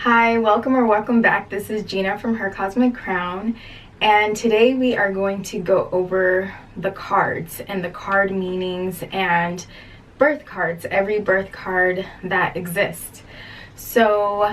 Hi, welcome back. This is Gina from Her Cosmic Crown, and today we are going to go over the cards and the card meanings and birth cards, every birth card that exists. So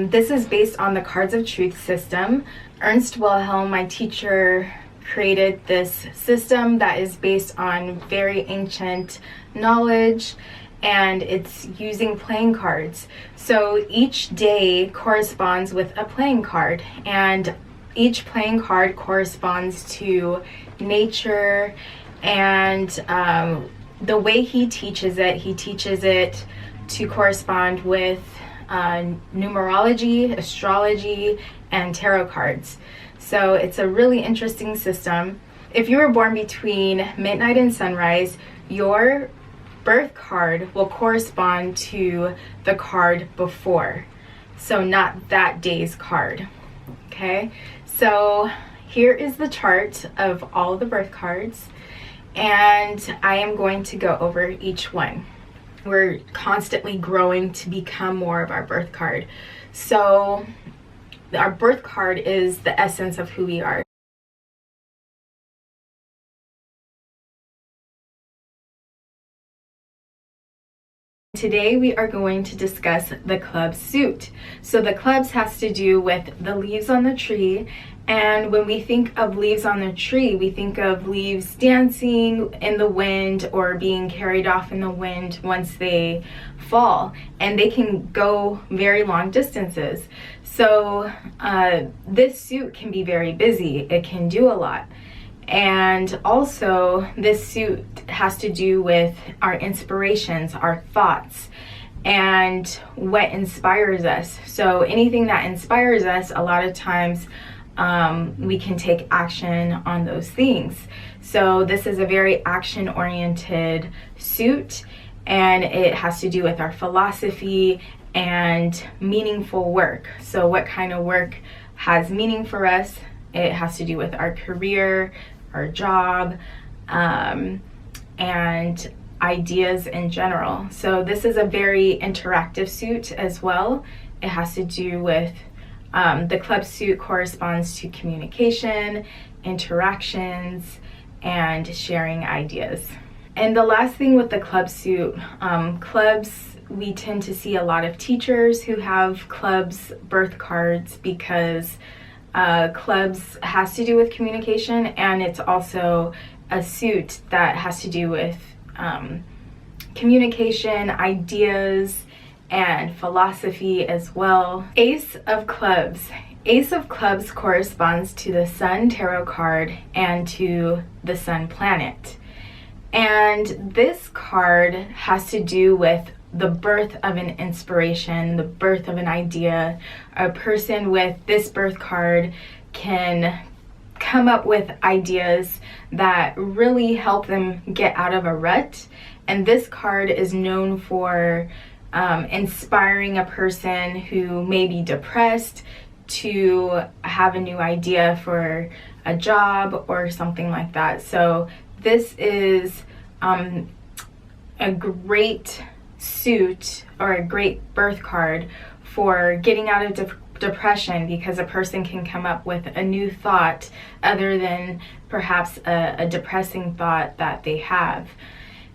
this is based on the Cards of Truth system. Ernst Wilhelm, my teacher, created this system that is based on very ancient knowledge, and it's using playing cards. So each day corresponds with a playing card, and each playing card corresponds to nature, and the way he teaches it to correspond with numerology, astrology, and tarot cards. So it's a really interesting system. If you were born between midnight and sunrise, your birth card will correspond to the card before, so not that day's card. Okay, so here is the chart of all the birth cards, and I am going to go over each one. We're constantly growing to become more of our birth card. So our birth card is the essence of who we are. Today we are going to discuss the club suit. So the clubs has to do with the leaves on the tree, and when we think of leaves on the tree, we think of leaves dancing in the wind or being carried off in the wind once they fall, and they can go very long distances. So this suit can be very busy. It can do a lot. And also this suit has to do with our inspirations, our thoughts, and what inspires us. So anything that inspires us, a lot of times we can take action on those things. So this is a very action-oriented suit, and it has to do with our philosophy and meaningful work. So what kind of work has meaning for us? It has to do with our career, our job, and ideas in general. So this is a very interactive suit as well. It has to do with the club suit corresponds to communication, interactions, and sharing ideas. And the last thing with the club suit, clubs, we tend to see a lot of teachers who have clubs birth cards because clubs has to do with communication, and it's also a suit that has to do with communication, ideas, and philosophy as well. Ace of Clubs. Ace of Clubs corresponds to the Sun Tarot card and to the Sun planet. And this card has to do with the birth of an inspiration, the birth of an idea. A person with this birth card can come up with ideas that really help them get out of a rut. And this card is known for inspiring a person who may be depressed to have a new idea for a job or something like that. So this is a great suit or a great birth card for getting out of depression, because a person can come up with a new thought other than perhaps a depressing thought that they have.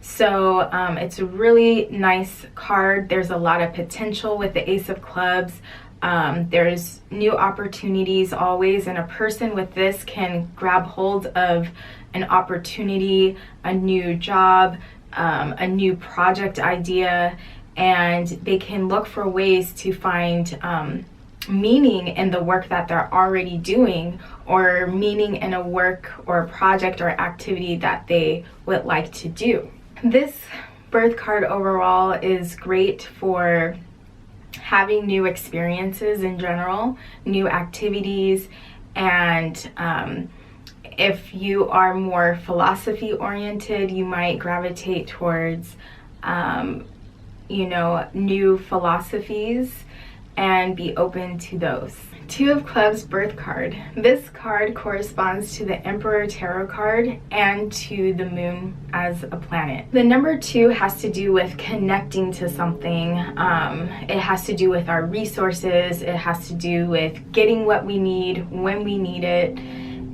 So it's a really nice card. There's a lot of potential with the Ace of Clubs. There's new opportunities always, and a person with this can grab hold of an opportunity, a new job, a new project idea, and they can look for ways to find meaning in the work that they're already doing, or meaning in a work or project or activity that they would like to do. This birth card overall is great for having new experiences in general, new activities, and if you are more philosophy oriented, you might gravitate towards new philosophies and be open to those. Two of Clubs birth card. This card corresponds to the Emperor Tarot card and to the moon as a planet. The number 2 has to do with connecting to something. It has to do with our resources. It has to do with getting what we need when we need it.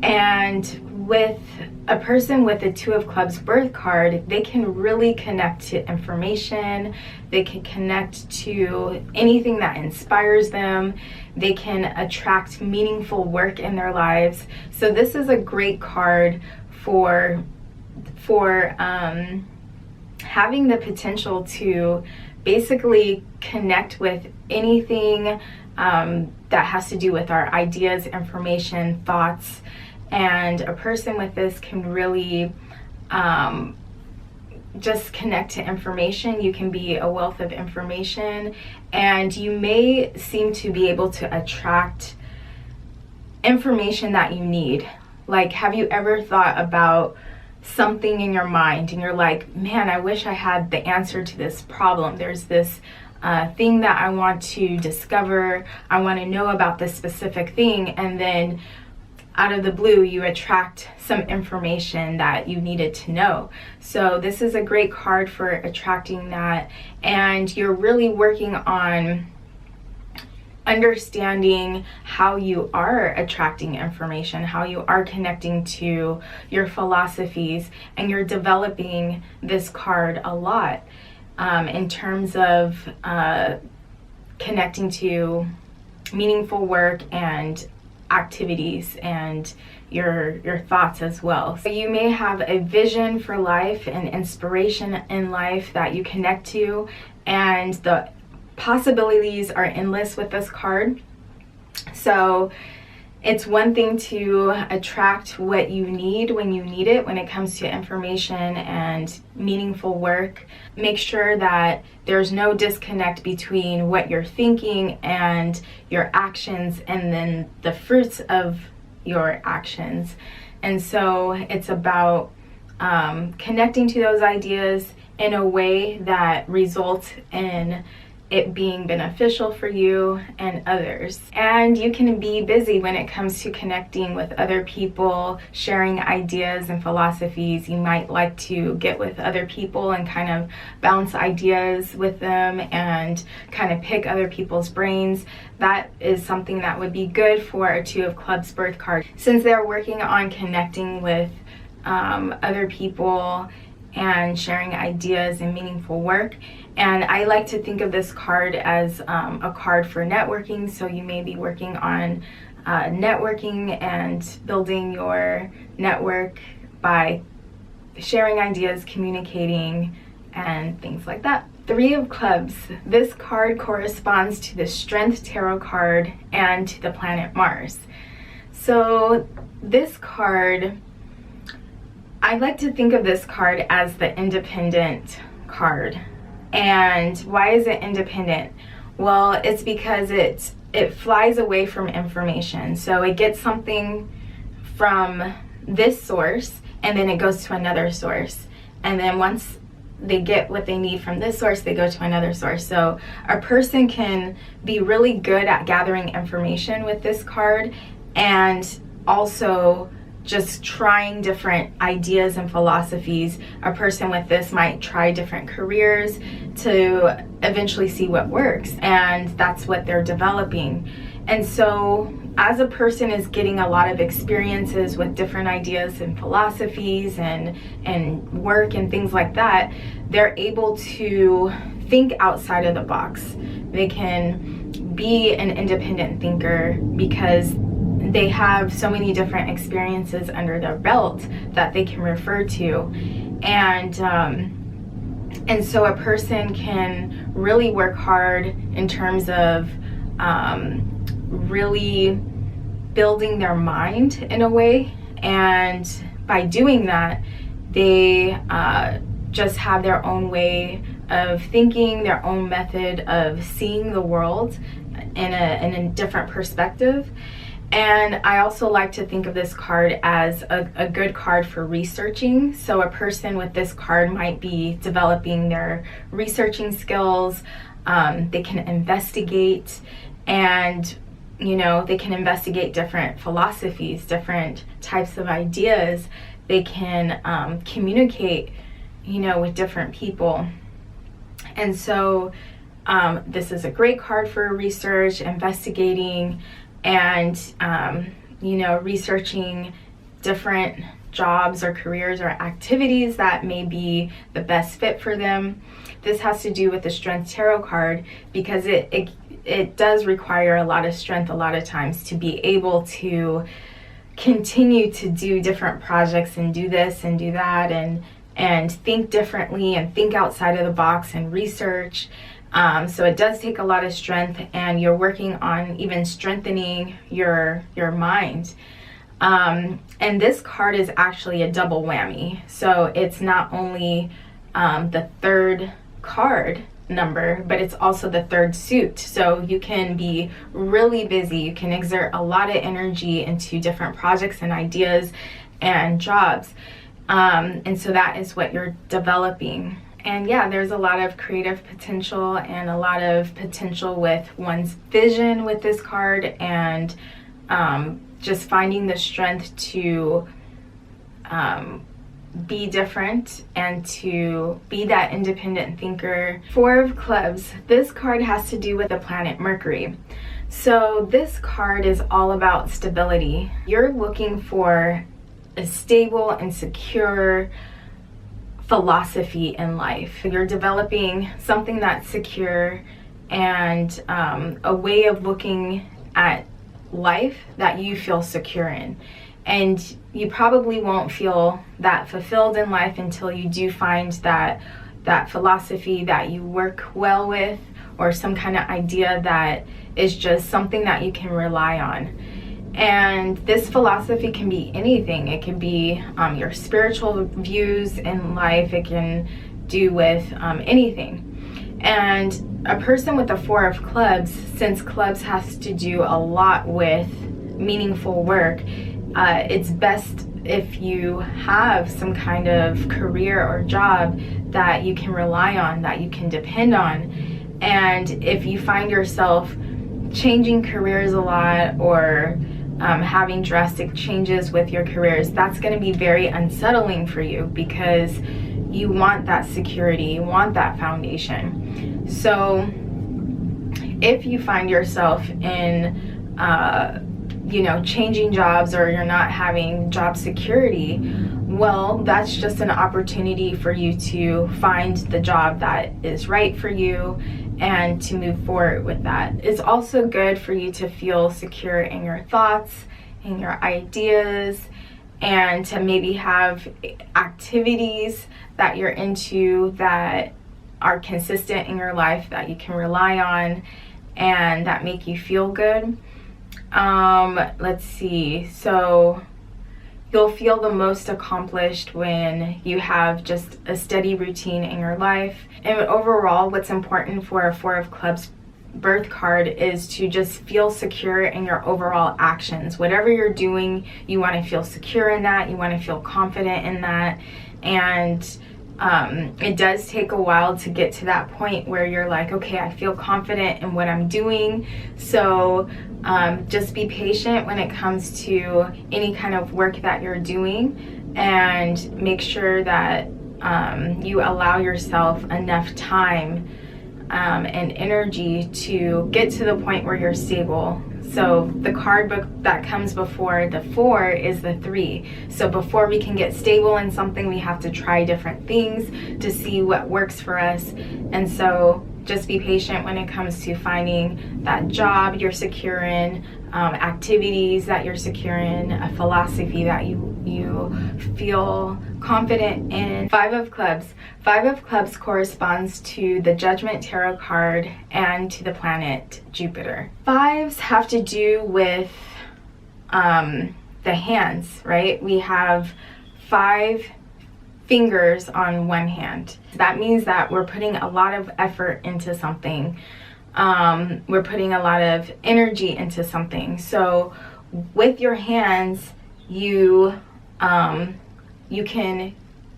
And with a person with a Two of Clubs birth card, they can really connect to information. They can connect to anything that inspires them. They can attract meaningful work in their lives. So this is a great card for having the potential to basically connect with anything that has to do with our ideas, information, thoughts. And a person with this can really just connect to information. You can be a wealth of information, and you may seem to be able to attract information that you need. Like, have you ever thought about something in your mind and you're like, man, I wish I had the answer to this problem. There's this thing that I want to discover. I want to know about this specific thing. And then out of the blue, you attract some information that you needed to know. So this is a great card for attracting that. And you're really working on understanding how you are attracting information, how you are connecting to your philosophies, and you're developing this card a lot in terms of connecting to meaningful work and activities and your thoughts as well. So you may have a vision for life and inspiration in life that you connect to, and the possibilities are endless with this card. So it's one thing to attract what you need when you need it when it comes to information and meaningful work. Make sure that there's no disconnect between what you're thinking and your actions and then the fruits of your actions. And so it's about connecting to those ideas in a way that results in it being beneficial for you and others. And you can be busy when it comes to connecting with other people, sharing ideas and philosophies. You might like to get with other people and kind of bounce ideas with them and kind of pick other people's brains. That is something that would be good for a Two of Clubs birth card, since they're working on connecting with other people and sharing ideas and meaningful work. And I like to think of this card as a card for networking. So you may be working on networking and building your network by sharing ideas, communicating, and things like that. Three of Clubs. This card corresponds to the Strength Tarot card and to the planet Mars. So this card, I like to think of this card as the independent card. And why is it independent? Well, it's because it flies away from information. So it gets something from this source and then it goes to another source. And then once they get what they need from this source, they go to another source. So a person can be really good at gathering information with this card, and also just trying different ideas and philosophies. A person with this might try different careers to eventually see what works, and that's what they're developing. And so as a person is getting a lot of experiences with different ideas and philosophies and work and things like that, they're able to think outside of the box. They can be an independent thinker because they have so many different experiences under their belt that they can refer to. And so a person can really work hard in terms of really building their mind in a way. And by doing that, they just have their own way of thinking, their own method of seeing the world in a different perspective. And I also like to think of this card as a good card for researching. So a person with this card might be developing their researching skills. They can investigate, and You know, they can investigate different philosophies, different types of ideas. They can communicate, you know, with different people. And so this is a great card for research, investigating, and, you know, researching different jobs or careers or activities that may be the best fit for them. This has to do with the Strength Tarot card because it does require a lot of strength a lot of times to be able to continue to do different projects and do this and do that and think differently and think outside of the box and research. So it does take a lot of strength, and you're working on even strengthening your mind. And this card is actually a double whammy. So it's not only the third card number, but it's also the third suit. So you can be really busy. You can exert a lot of energy into different projects and ideas and jobs. And so that is what you're developing. And yeah, there's a lot of creative potential and a lot of potential with one's vision with this card, and just finding the strength to be different and to be that independent thinker. Four of Clubs, this card has to do with the planet Mercury. So this card is all about stability. You're looking for a stable and secure philosophy in life. You're developing something that's secure and a way of looking at life that you feel secure in. And you probably won't feel that fulfilled in life until you do find that philosophy that you work well with, or some kind of idea that is just something that you can rely on. And this philosophy can be anything. It can be your spiritual views in life. It can do with anything. And a person with the Four of Clubs, since clubs has to do a lot with meaningful work, it's best if you have some kind of career or job that you can rely on, that you can depend on. And if you find yourself changing careers a lot, or having drastic changes with your careers, that's going to be very unsettling for you, because you want that security, you want that foundation. So if you find yourself in you know, changing jobs, or you're not having job security, well, that's just an opportunity for you to find the job that is right for you and to move forward with that. It's also good for you to feel secure in your thoughts, in your ideas, and to maybe have activities that you're into that are consistent in your life, that you can rely on and that make you feel good. Let's see. So you'll feel the most accomplished when you have just a steady routine in your life. And overall, what's important for a Four of Clubs birth card is to just feel secure in your overall actions. Whatever you're doing, you want to feel secure in that. You want to feel confident in that. And it does take a while to get to that point where you're like, okay, I feel confident in what I'm doing. So just be patient when it comes to any kind of work that you're doing, and make sure that you allow yourself enough time and energy to get to the point where you're stable. So the card book that comes before the 4 is the 3. So before we can get stable in something, we have to try different things to see what works for us. And so just be patient when it comes to finding that job you're secure in, activities that you're secure in, a philosophy that you feel confident in. 5 of Clubs. 5 of Clubs corresponds to the Judgment Tarot card and to the planet Jupiter. 5s have to do with the hands, right? We have 5 fingers on one hand. That means that we're putting a lot of effort into something. We're putting a lot of energy into something. So with your hands, you can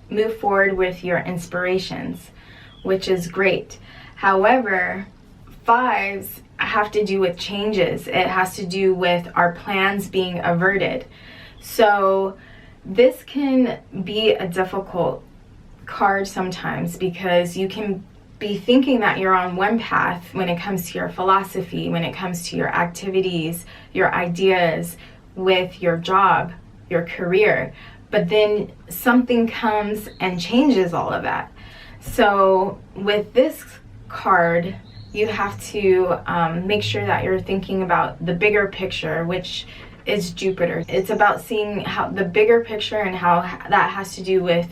move forward with your inspirations, which is great. However, 5s have to do with changes. It has to do with our plans being averted. So this can be a difficult card sometimes, because you can be thinking that you're on one path when it comes to your philosophy, when it comes to your activities, your ideas with your job, your career, but then something comes and changes all of that. So with this card, you have to make sure that you're thinking about the bigger picture, which is Jupiter. It's about seeing how the bigger picture and how that has to do with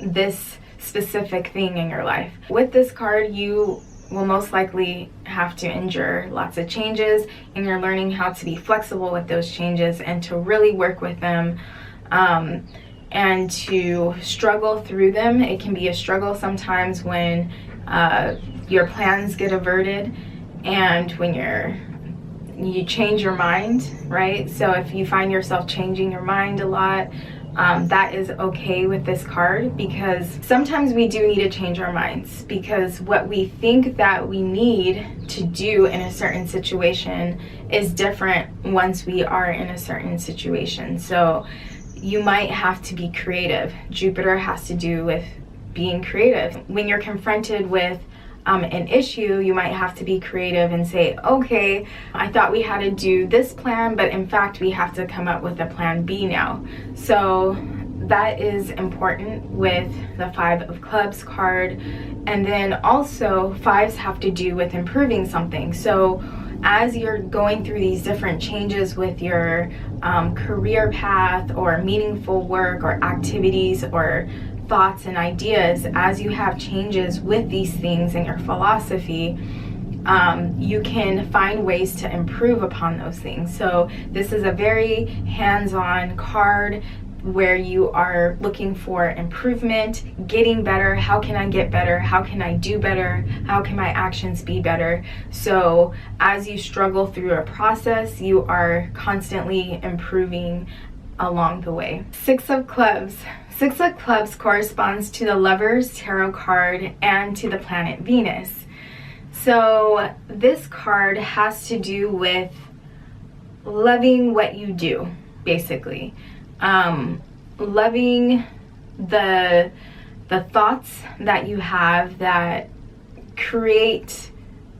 this specific thing in your life. With this card, you will most likely have to endure lots of changes, and you're learning how to be flexible with those changes and to really work with them, and to struggle through them. It can be a struggle sometimes when your plans get averted, and when you change your mind, right? So if you find yourself changing your mind a lot, that is okay with this card, because sometimes we do need to change our minds, because what we think that we need to do in a certain situation is different once we are in a certain situation. So you might have to be creative. Jupiter has to do with being creative. When you're confronted with an issue, you might have to be creative and say, okay, I thought we had to do this plan, but in fact we have to come up with a plan B now. So that is important with the 5 of Clubs card. And then also 5s have to do with improving something. So as you're going through these different changes with your career path or meaningful work or activities or thoughts and ideas, as you have changes with these things in your philosophy, you can find ways to improve upon those things. So this is a very hands-on card where you are looking for improvement, getting better. How can I get better? How can I do better? How can my actions be better? So as you struggle through a process, you are constantly improving along the way. 6 of Clubs. 6 of Clubs corresponds to the Lover's tarot card and to the planet Venus. So this card has to do with loving what you do, basically. Loving the thoughts that you have that create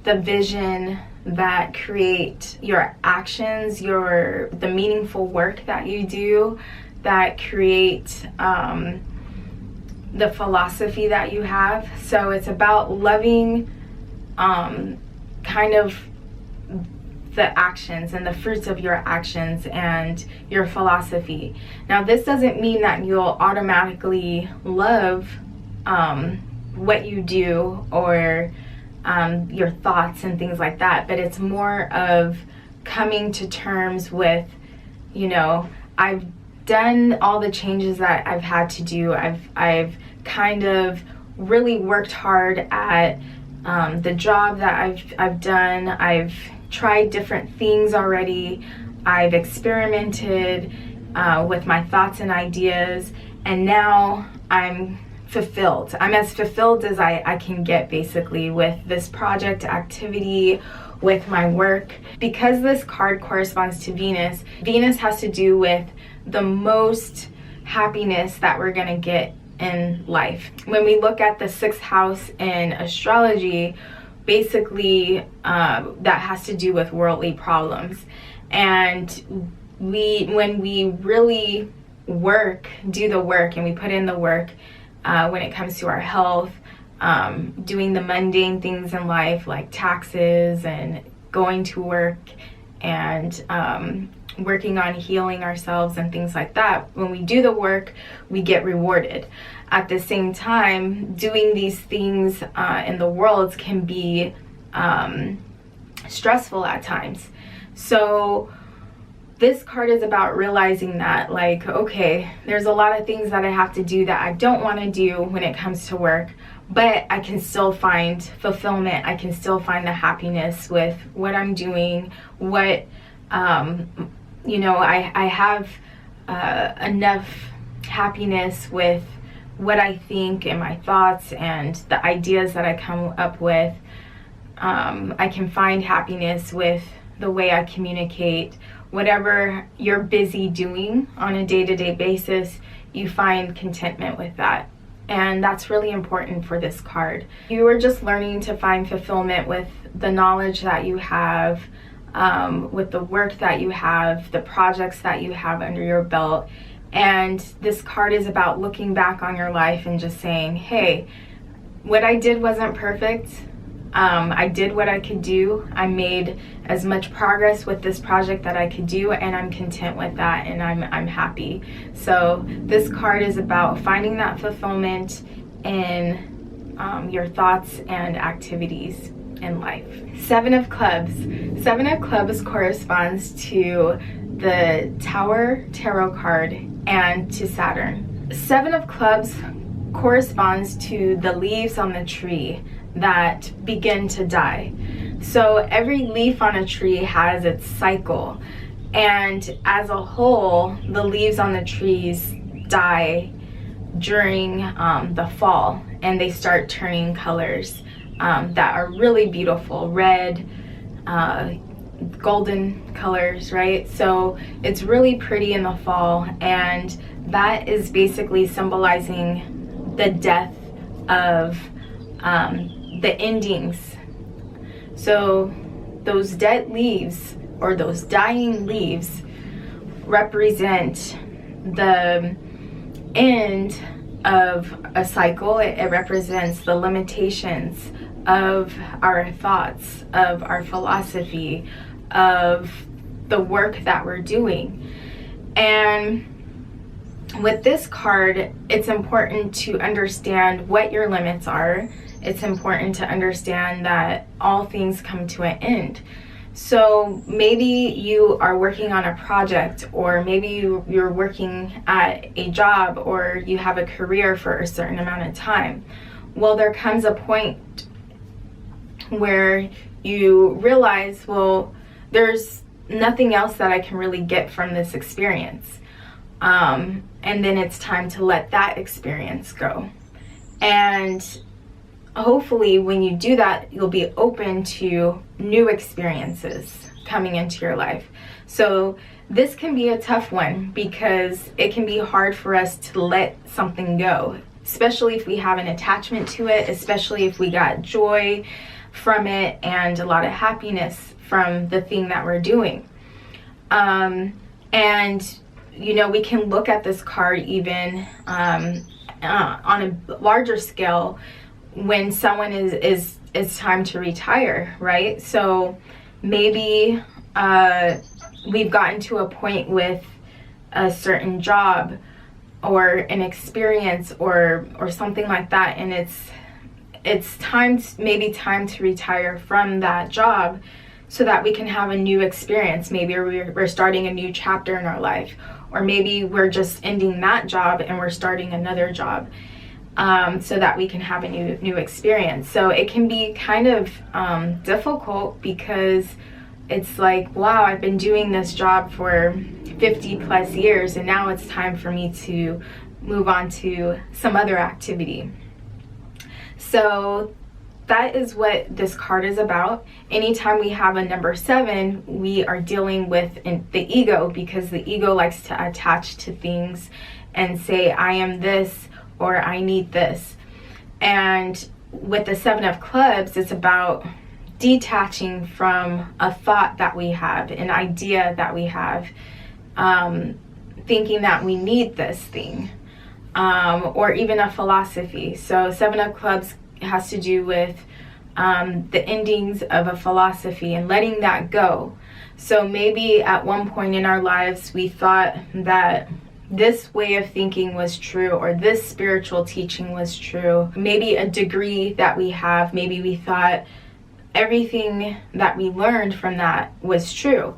the vision, that create your actions, the meaningful work that you do, that create the philosophy that you have. So it's about loving kind of the actions and the fruits of your actions and your philosophy. Now this doesn't mean that you'll automatically love what you do or your thoughts and things like that, but it's more of coming to terms with, you know, I've done all the changes that I've had to do. I've kind of really worked hard at the job that I've done. I've tried different things already. I've experimented with my thoughts and ideas, and now I'm fulfilled. I'm as fulfilled as I can get, basically, with this project activity, with my work. Because this card corresponds to Venus, Venus has to do with the most happiness that we're gonna get in life. When we look at the 6th house in astrology, basically that has to do with worldly problems. And when we really do the work and we put in the work when it comes to our health, doing the mundane things in life like taxes and going to work and working on healing ourselves and things like that, when we do the work, we get rewarded. At the same time, doing these things in the world can be stressful at times. So this card is about realizing that, like, okay, there's a lot of things that I have to do that I don't want to do when it comes to work, but I can still find fulfillment. I can still find the happiness with what I'm doing, what you know, I have enough happiness with what I think and my thoughts and the ideas that I come up with. I can find happiness with the way I communicate. Whatever you're busy doing on a day-to-day basis, you find contentment with that. And that's really important for this card. You are just learning to find fulfillment with the knowledge that you have, with the work that you have, the projects that you have under your belt. And this card is about looking back on your life and just saying, hey, what I did wasn't perfect. I did what I could do. I made as much progress with this project that I could do, and I'm content with that, and I'm happy. So this card is about finding that fulfillment in your thoughts and activities in life. Seven of Clubs. Seven of Clubs corresponds to the Tower Tarot card and to Saturn. Seven of Clubs corresponds to the leaves on the tree that begin to die. So every leaf on a tree has its cycle, and as a whole, the leaves on the trees die during the fall, and they start turning colors that are really beautiful, red, golden colors, right? So it's really pretty in the fall, and that is basically symbolizing the death of the endings. So those dead leaves, or those dying leaves, represent the end of a cycle. It represents the limitations of our thoughts, of our philosophy, of the work that we're doing. And with this card, it's important to understand what your limits are. It's important to understand that all things come to an end. So maybe you are working on a project, or maybe you're working at a job, or you have a career for a certain amount of time. Well, there comes a point where you realize, well, there's nothing else that I can really get from this experience. And then it's time to let that experience go. And hopefully when you do that, you'll be open to new experiences coming into your life. So this can be a tough one, because it can be hard for us to let something go, especially if we have an attachment to it, especially if we got joy from it and a lot of happiness from the thing that we're doing. And you know, we can look at this card even on a larger scale when someone is time to retire, right? So maybe we've gotten to a point with a certain job or an experience or something like that, and it's maybe time to retire from that job so that we can have a new experience. Maybe we're starting a new chapter in our life, or maybe we're just ending that job and we're starting another job, so that we can have a new experience. So it can be kind of difficult, because it's like, wow, I've been doing this job for 50 plus years, and now it's time for me to move on to some other activity. So that is what this card is about. Anytime we have a number 7, we are dealing with the ego, because the ego likes to attach to things and say, I am this, or I need this. And with the 7 of Clubs, it's about detaching from a thought that we have, an idea that we have, thinking that we need this thing, or even a philosophy. So 7 of Clubs has to do with the endings of a philosophy and letting that go. So maybe at one point in our lives we thought that this way of thinking was true, or this spiritual teaching was true. Maybe a degree that we have, maybe we thought everything that we learned from that was true.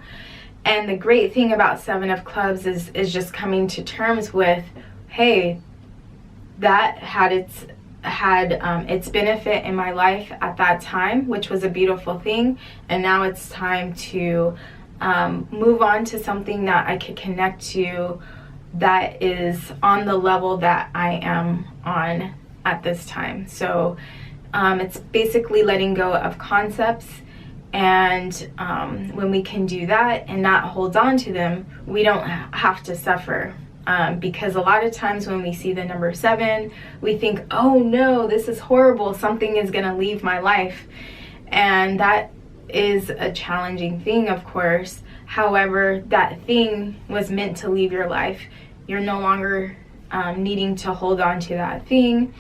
And the great thing about 7 of Clubs is just coming to terms with, hey, that had its benefit in my life at that time, which was a beautiful thing, and now it's time to move on to something that I could connect to, that is on the level that I am on at this time. So It's basically letting go of concepts, and when we can do that and not hold on to them, we don't have to suffer. Because a lot of times when we see the number 7, we think, oh no, this is horrible, something is gonna leave my life. And that is a challenging thing, of course. However, that thing was meant to leave your life. You're no longer needing to hold on to that thing.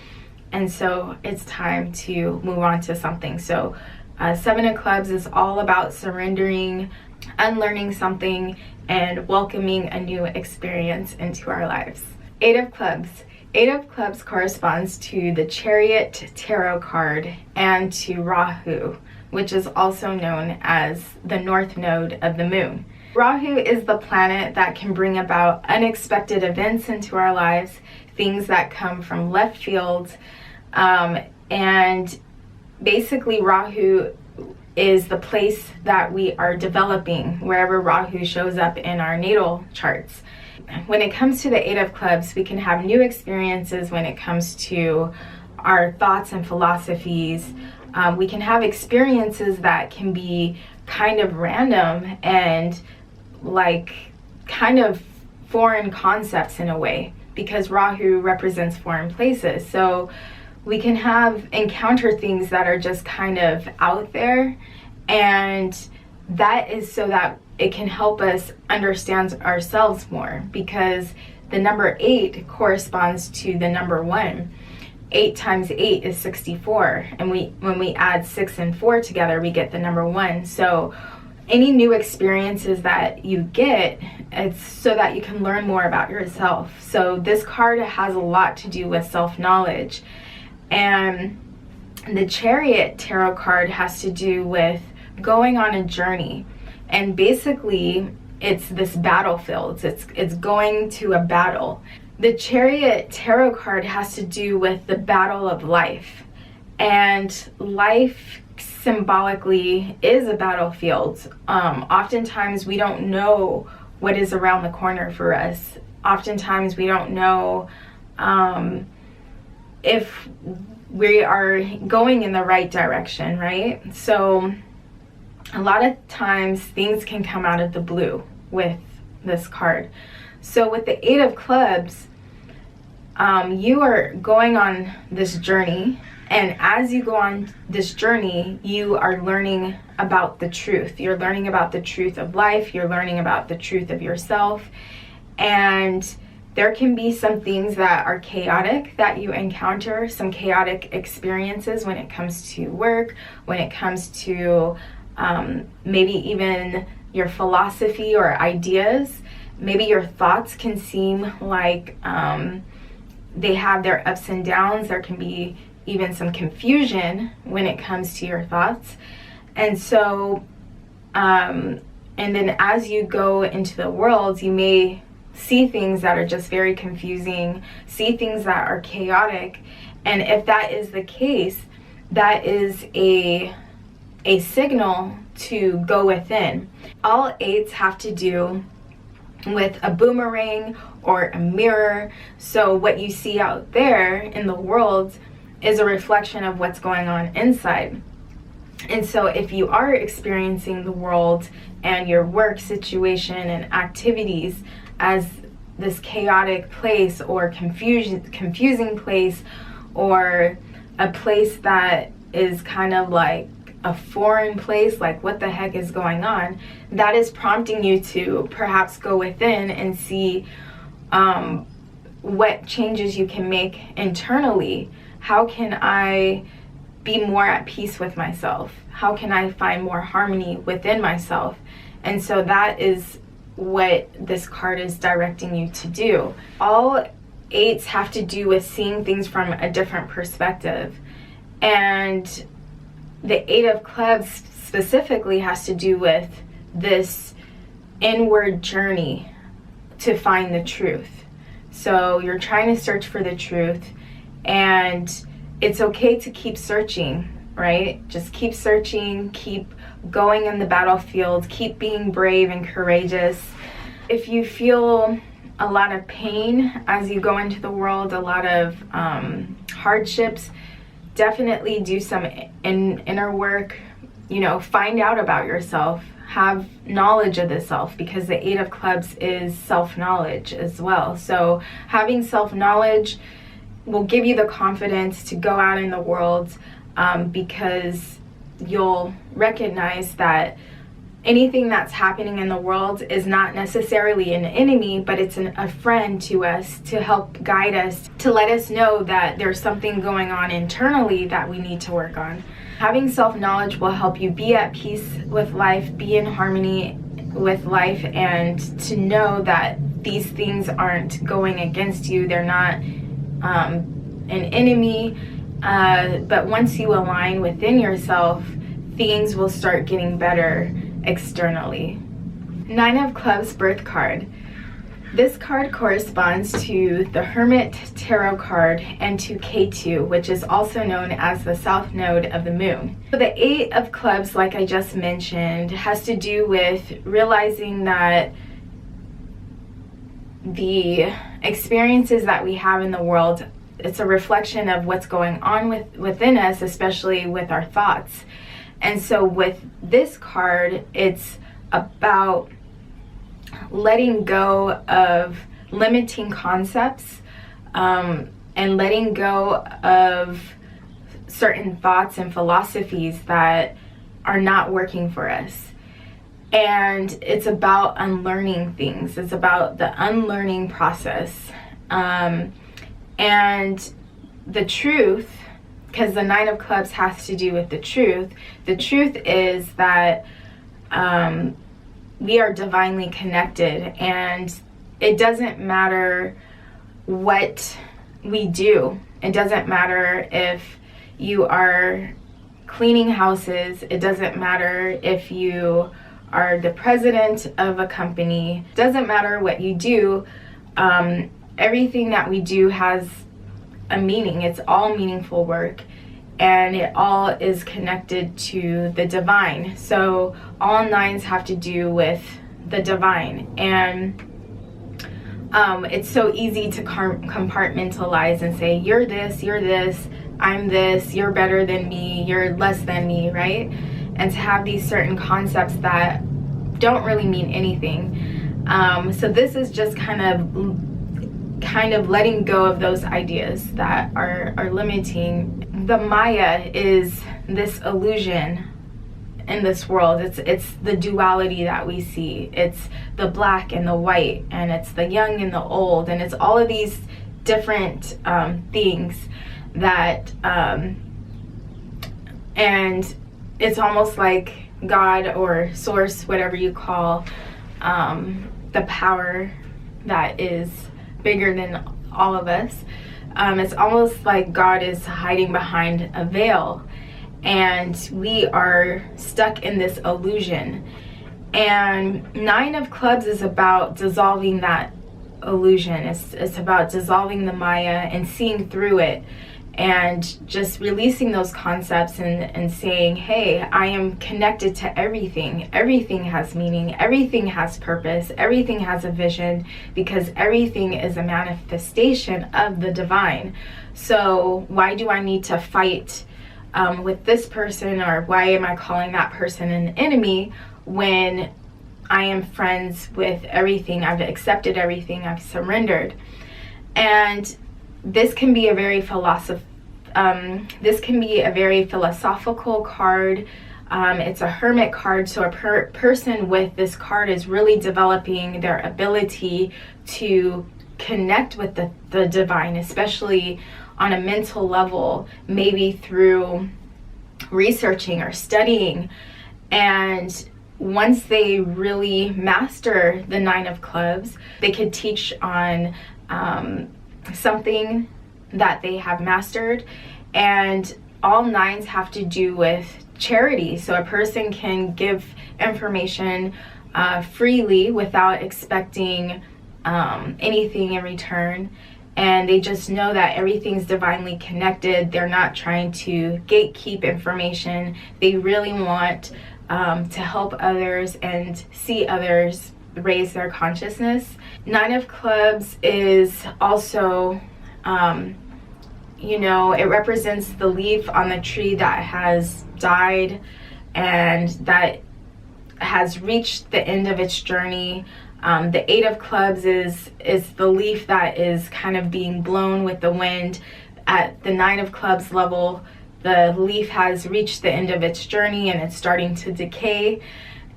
And so it's time to move on to something. So 7 of Clubs is all about surrendering, unlearning something, and welcoming a new experience into our lives. 8 of Clubs. 8 of Clubs corresponds to the Chariot tarot card and to Rahu, which is also known as the north node of the moon. Rahu is the planet that can bring about unexpected events into our lives, things that come from left field, and basically Rahu is the place that we are developing, wherever Rahu shows up in our natal charts. When it comes to the 8 of Clubs, we can have new experiences when it comes to our thoughts and philosophies. We can have experiences that can be kind of random and like kind of foreign concepts in a way, because Rahu represents foreign places. So we can encounter things that are just kind of out there, and that is so that it can help us understand ourselves more, because the number 8 corresponds to the number 1. 8 times 8 is 64, and when we add 6 and 4 together, we get the number 1. So any new experiences that you get, it's so that you can learn more about yourself. So this card has a lot to do with self-knowledge. And the Chariot tarot card has to do with going on a journey. And basically, it's this battlefield. It's going to a battle. The Chariot tarot card has to do with the battle of life. And life symbolically is a battlefield. Oftentimes we don't know what is around the corner for us. Oftentimes we don't know if we are going in the right direction, right? So a lot of times things can come out of the blue with this card. So with the 8 of Clubs, you are going on this journey, and as you go on this journey, you are learning about the truth. You're learning about the truth of life. You're learning about the truth of yourself. And there can be some things that are chaotic that you encounter, some chaotic experiences when it comes to work, when it comes to maybe even your philosophy or ideas. Maybe your thoughts can seem like they have their ups and downs. There can be even some confusion when it comes to your thoughts. And so, and then as you go into the world, you may see things that are just very confusing, see things that are chaotic. And if that is the case, that is a signal to go within. All 8s have to do with a boomerang or a mirror. So what you see out there in the world is a reflection of what's going on inside. And so if you are experiencing the world and your work situation and activities as this chaotic place or confusing place, or a place that is kind of like a foreign place, like what the heck is going on, that is prompting you to perhaps go within and see what changes you can make internally. How can I be more at peace with myself? How can I find more harmony within myself? And so that is what this card is directing you to do. All 8s have to do with seeing things from a different perspective. And the 8 of Clubs specifically has to do with this inward journey to find the truth. So you're trying to search for the truth, and it's okay to keep searching, right? Just keep searching, keep going in the battlefield, keep being brave and courageous. If you feel a lot of pain as you go into the world, a lot of hardships, definitely do some inner work, you know, find out about yourself, have knowledge of the self, because the Eight of Clubs is self-knowledge as well. So having self-knowledge will give you the confidence to go out in the world, because you'll recognize that anything that's happening in the world is not necessarily an enemy, but it's a friend to us, to help guide us, to let us know that there's something going on internally that we need to work on. Having self-knowledge will help you be at peace with life, be in harmony with life, and to know that these things aren't going against you. They're not an enemy, but once you align within yourself, things will start getting better externally. Nine of Clubs birth card. This card corresponds to the Hermit Tarot card and to K2, which is also known as the South Node of the Moon. So the Eight of Clubs, like I just mentioned, has to do with realizing that the experiences that we have in the world, it's a reflection of what's going on within us, especially with our thoughts. And so with this card, it's about letting go of limiting concepts, and letting go of certain thoughts and philosophies that are not working for us. And it's about unlearning things. It's about the unlearning process. And the truth, because the Nine of Clubs has to do with the truth. The truth is that we are divinely connected, and it doesn't matter what we do. It doesn't matter if you are cleaning houses. It doesn't matter if you are the president of a company. It doesn't matter what you do. Everything that we do has a meaning. It's all meaningful work, and it all is connected to the divine. So all nines have to do with the divine, and it's so easy to compartmentalize and say, you're this, I'm this, you're better than me, you're less than me, right? And to have these certain concepts that don't really mean anything. So this is just kind of letting go of those ideas that are limiting. The Maya is this illusion in this world. It's the duality that we see. It's the black and the white, and it's the young and the old, and it's all of these different things that and it's almost like God or source, whatever you call the power that is bigger than all of us. It's almost like God is hiding behind a veil, and we are stuck in this illusion. And Nine of Clubs is about dissolving that illusion. It's about dissolving the Maya and seeing through it, and just releasing those concepts and saying, hey, I am connected to everything. Everything has meaning. Everything has purpose. Everything has a vision, because everything is a manifestation of the divine. So why do I need to fight with this person, or why am I calling that person an enemy when I am friends with everything? I've accepted everything. I've surrendered. And this can be a very philosophical card. It's a hermit card, so a person with this card is really developing their ability to connect with the divine, especially on a mental level, maybe through researching or studying. And once they really master the Nine of Clubs, they could teach on something that they have mastered. And all nines have to do with charity. So a person can give information freely without expecting anything in return, and they just know that everything's divinely connected. They're not trying to gatekeep information. They really want to help others and see others raise their consciousness. Nine of Clubs is also you know, it represents the leaf on the tree that has died and that has reached the end of its journey. The Eight of Clubs is the leaf that is kind of being blown with the wind. At the Nine of Clubs level, the leaf has reached the end of its journey and it's starting to decay.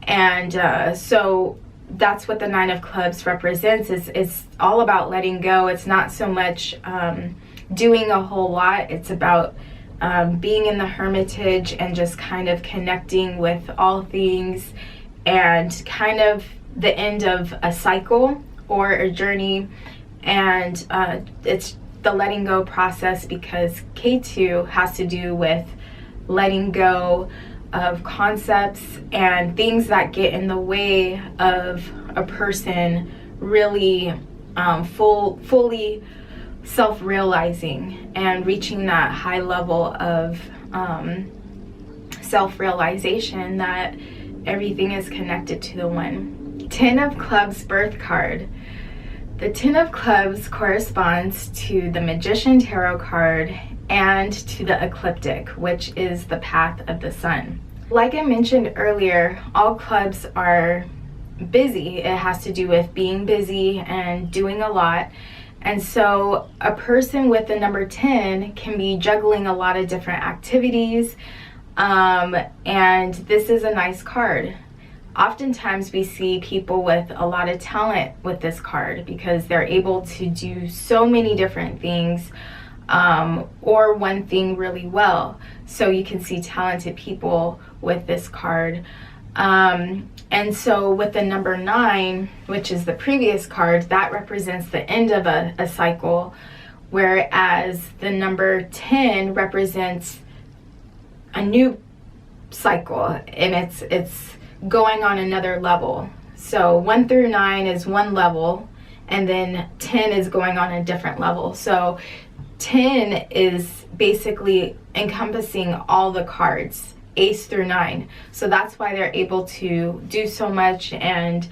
And so that's what the Nine of Clubs represents. It's all about letting go. It's not so much doing a whole lot. It's about being in the hermitage and just kind of connecting with all things, and kind of the end of a cycle or a journey. And it's the letting go process, because K2 has to do with letting go of concepts and things that get in the way of a person really fully self-realizing and reaching that high level of self-realization that everything is connected to the one. 10 of Clubs birth card. The 10 of Clubs corresponds to the Magician tarot card and to the ecliptic, which is the path of the sun. Like I mentioned earlier, all clubs are busy. It has to do with being busy and doing a lot. And so a person with the number 10 can be juggling a lot of different activities. And this is a nice card. Oftentimes we see people with a lot of talent with this card because they're able to do so many different things, or one thing really well. So you can see talented people with this card. And so with the number 9, which is the previous card, that represents the end of a cycle, whereas the number 10 represents a new cycle, and it's going on another level. So 1 through 9 is one level, and then 10 is going on a different level. So 10 is basically encompassing all the cards, ace through 9. So that's why they're able to do so much, and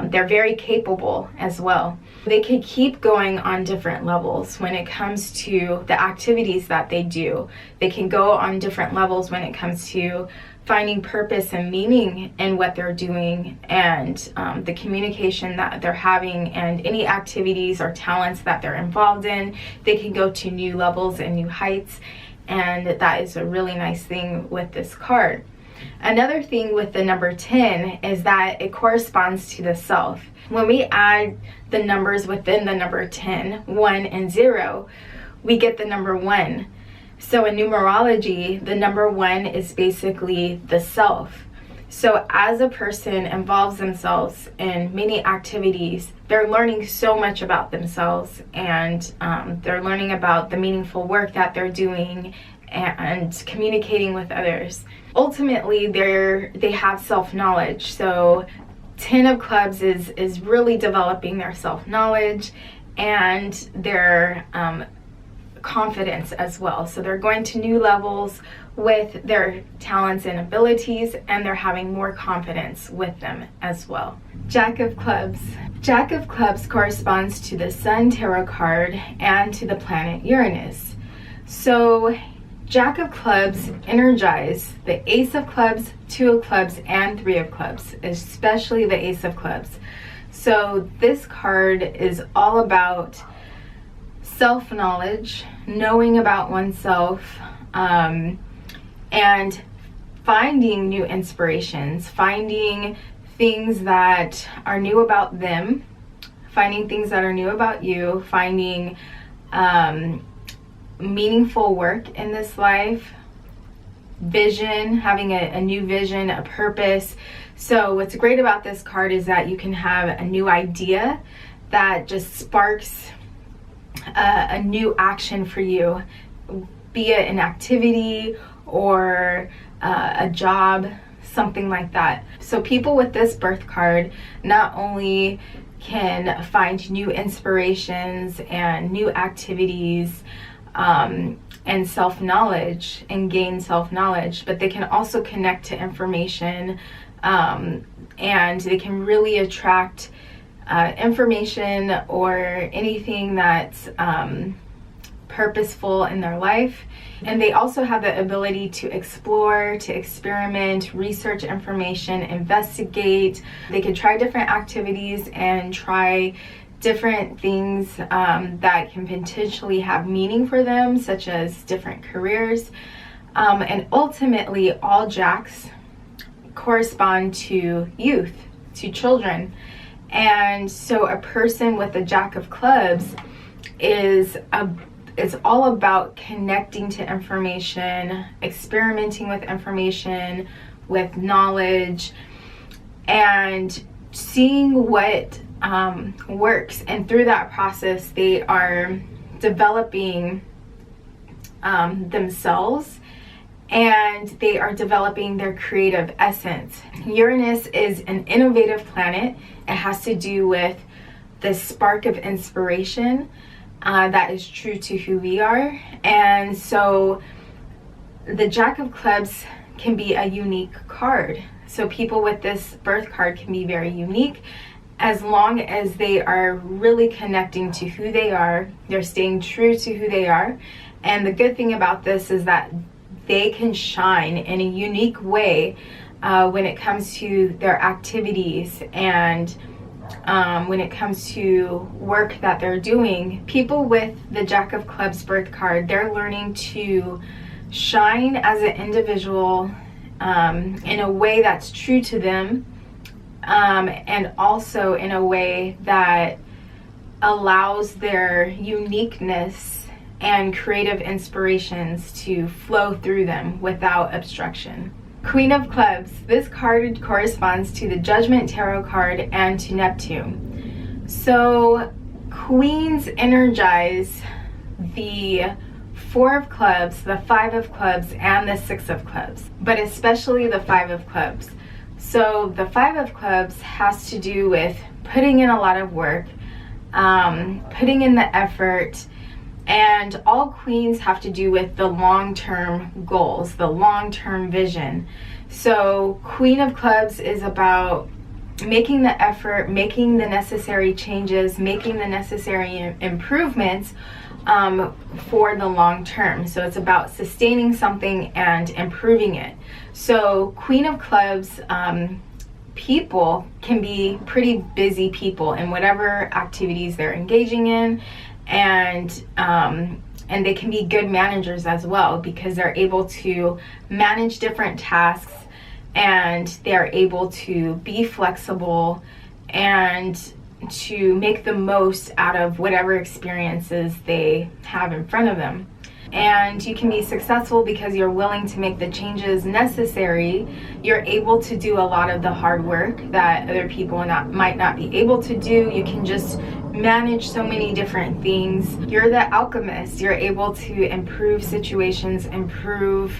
they're very capable as well. They can keep going on different levels when it comes to the activities that they do. They can go on different levels when it comes to finding purpose and meaning in what they're doing, and the communication that they're having, and any activities or talents that they're involved in. They can go to new levels and new heights, and that is a really nice thing with this card. Another thing with the number 10 is that it corresponds to the self. When we add the numbers within the number 10, 1 and 0, we get the number 1. So in numerology, the number 1 is basically the self. So as a person involves themselves in many activities, they're learning so much about themselves, and they're learning about the meaningful work that they're doing and communicating with others. Ultimately, they have self-knowledge. So 10 of Clubs is really developing their self-knowledge and their confidence as well. So they're going to new levels with their talents and abilities, and they're having more confidence with them as well. Jack of Clubs. Jack of Clubs corresponds to the Sun tarot card and to the planet Uranus. So Jack of Clubs energize the Ace of Clubs, 2 of Clubs, and 3 of Clubs, especially the Ace of Clubs. So this card is all about self-knowledge, knowing about oneself, and finding new inspirations, finding things that are new about them, finding things that are new about you, finding meaningful work in this life, vision, having a new vision, a purpose. So what's great about this card is that you can have a new idea that just sparks a new action for you, be it an activity or a job, something like that. So people with this birth card not only can find new inspirations and new activities and self-knowledge and gain self-knowledge, but they can also connect to information, and they can really attract information or anything that's purposeful in their life. And they also have the ability to explore, to experiment, research information, investigate. They could try different activities and try different things that can potentially have meaning for them, such as different careers. And ultimately, all jacks correspond to youth, to children. And so a person with a Jack of Clubs it's all about connecting to information, experimenting with information, with knowledge, and seeing what works. And through that process, they are developing themselves, and they are developing their creative essence. Uranus is an innovative planet. It has to do with the spark of inspiration that is true to who we are. And so the Jack of Clubs can be a unique card. So people with this birth card can be very unique as long as they are really connecting to who they are. They're staying true to who they are. And the good thing about this is that they can shine in a unique way when it comes to their activities and when it comes to work that they're doing. People with the Jack of Clubs birth card, they're learning to shine as an individual in a way that's true to them, and also in a way that allows their uniqueness and creative inspirations to flow through them without obstruction. Queen of Clubs, this card corresponds to the Judgment Tarot card and to Neptune. So queens energize the Four of Clubs, the Five of Clubs, and the Six of Clubs, but especially the Five of Clubs. So the Five of Clubs has to do with putting in a lot of work, putting in the effort, and all queens have to do with the long-term goals, the long-term vision. So Queen of Clubs is about making the effort, making the necessary changes, making the necessary improvements for the long term. So it's about sustaining something and improving it. So Queen of Clubs people can be pretty busy people in whatever activities they're engaging in, and they can be good managers as well, because they're able to manage different tasks and they're able to be flexible and to make the most out of whatever experiences they have in front of them. And you can be successful because you're willing to make the changes necessary. You're able to do a lot of the hard work that other people might not be able to do. You can just manage so many different things. You're the alchemist. You're able to improve situations, improve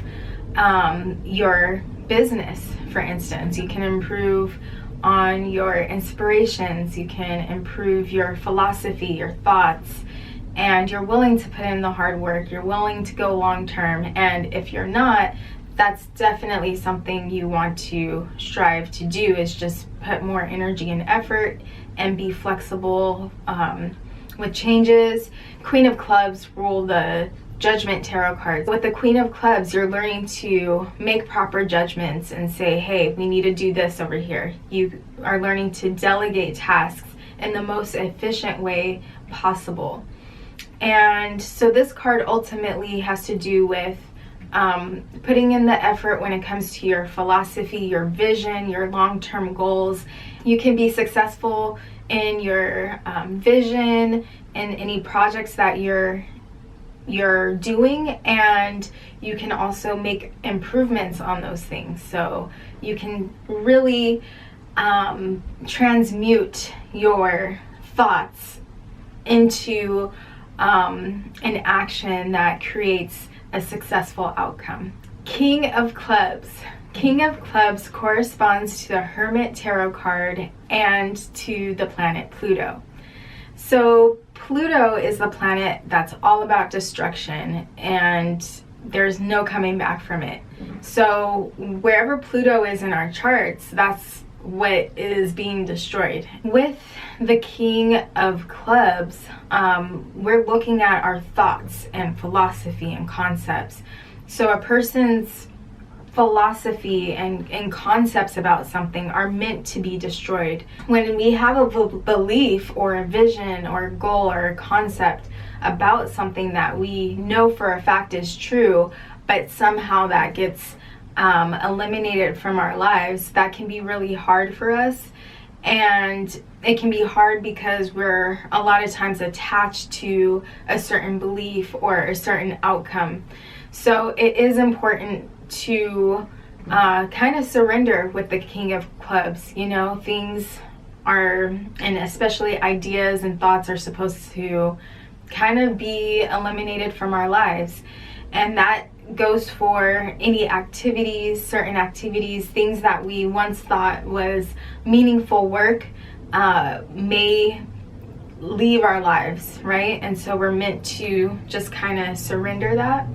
your business, for instance. You can improve on your inspirations. You can improve your philosophy, your thoughts. And you're willing to put in the hard work, you're willing to go long term. And if you're not, that's definitely something you want to strive to do, is just put more energy and effort and be flexible with changes. Queen of Clubs rule the Judgment Tarot cards. With the Queen of Clubs, you're learning to make proper judgments and say, hey, we need to do this over here. You are learning to delegate tasks in the most efficient way possible. And so this card ultimately has to do with putting in the effort when it comes to your philosophy, your vision, your long-term goals. You can be successful in your vision and any projects that you're doing, and you can also make improvements on those things. So you can really transmute your thoughts into an action that creates a successful outcome. King of Clubs. King of Clubs corresponds to the Hermit Tarot card and to the planet Pluto. So Pluto is the planet that's all about destruction, and there's no coming back from it. So wherever Pluto is in our charts, that's what is being destroyed. With the King of Clubs, we're looking at our thoughts and philosophy and concepts. So a person's philosophy and concepts about something are meant to be destroyed. When we have a belief or a vision or a goal or a concept about something that we know for a fact is true, but somehow that gets eliminated from our lives, that can be really hard for us. And it can be hard because we're a lot of times attached to a certain belief or a certain outcome. So it is important to kind of surrender with the King of Clubs. You know, things are, and especially ideas and thoughts, are supposed to kind of be eliminated from our lives. And that goes for any activities, certain activities, things that we once thought was meaningful work may leave our lives, right? And so we're meant to just kind of surrender that.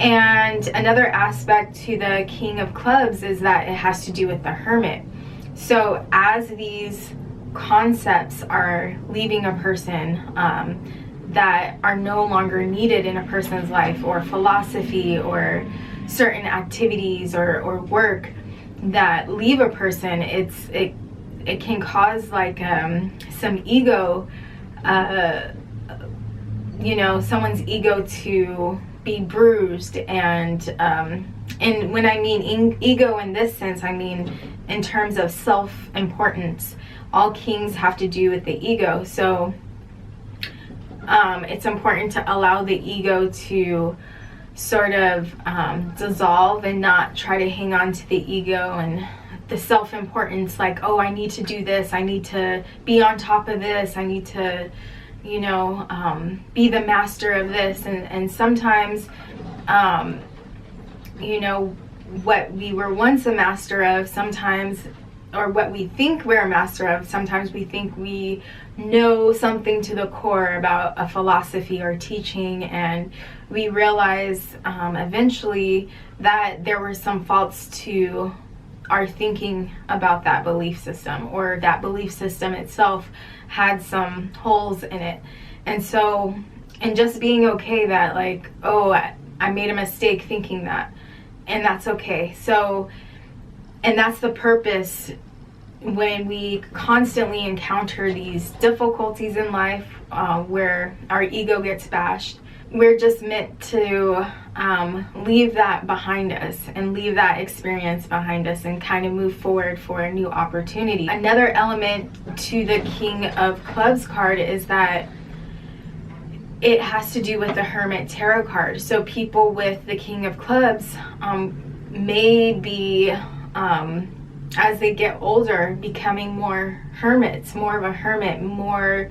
And another aspect to the King of Clubs is that it has to do with the Hermit. So as these concepts are leaving a person, that are no longer needed in a person's life, or philosophy or certain activities or work that leave a person, it can cause like some ego, you know, someone's ego to be bruised. And when I mean ego in this sense, I mean in terms of self-importance. All kings have to do with the ego. So it's important to allow the ego to sort of dissolve and not try to hang on to the ego and the self-importance, like, oh, I need to do this, I need to be on top of this, I need to, you know, be the master of this. And sometimes, you know, what we were once a master of, sometimes, or what we think we're a master of, sometimes we think we know something to the core about a philosophy or teaching, and we realize eventually that there were some faults to our thinking about that belief system, or that belief system itself had some holes in it. And so, and just being okay that, like, oh, I made a mistake thinking that, and that's okay. So, and that's the purpose when we constantly encounter these difficulties in life, where our ego gets bashed. We're just meant to leave that behind us and leave that experience behind us and kind of move forward for a new opportunity. Another element to the King of Clubs card is that it has to do with the Hermit tarot card. So people with the King of Clubs may be, as they get older, becoming more hermits, more of a hermit, more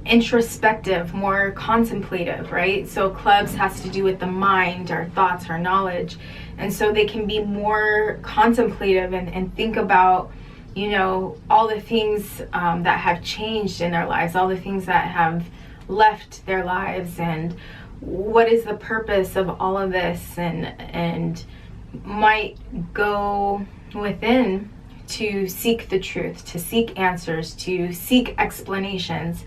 introspective, more contemplative, right? So clubs has to do with the mind, our thoughts, our knowledge. And so they can be more contemplative and think about, you know, all the things that have changed in their lives, all the things that have left their lives, and what is the purpose of all of this, and might go within to seek the truth, to seek answers, to seek explanations.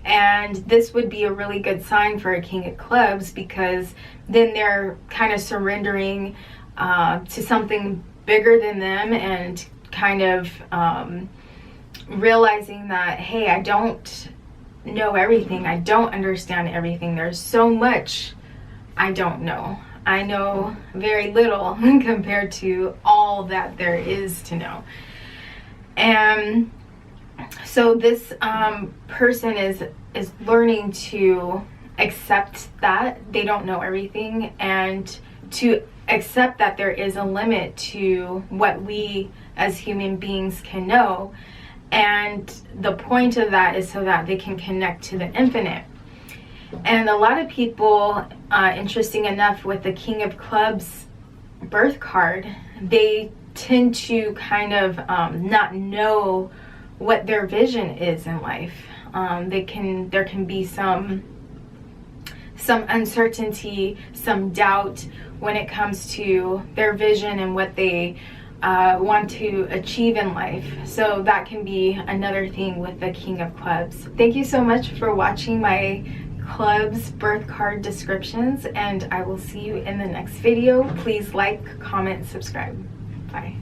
And this would be a really good sign for a King of Clubs, because then they're kind of surrendering to something bigger than them, and kind of realizing that, hey, I don't know everything, I don't understand everything, there's so much I don't know. I know very little compared to all that there is to know. And so this person is learning to accept that they don't know everything, and to accept that there is a limit to what we as human beings can know. And the point of that is so that they can connect to the infinite. And a lot of people, interesting enough, with the King of Clubs birth card, they tend to kind of not know what their vision is in life. There can be some uncertainty, some doubt when it comes to their vision and what they want to achieve in life. So that can be another thing with the King of Clubs. Thank you so much for watching my clubs birth card descriptions, and I will see you in the next video. Please like, comment, subscribe. Bye.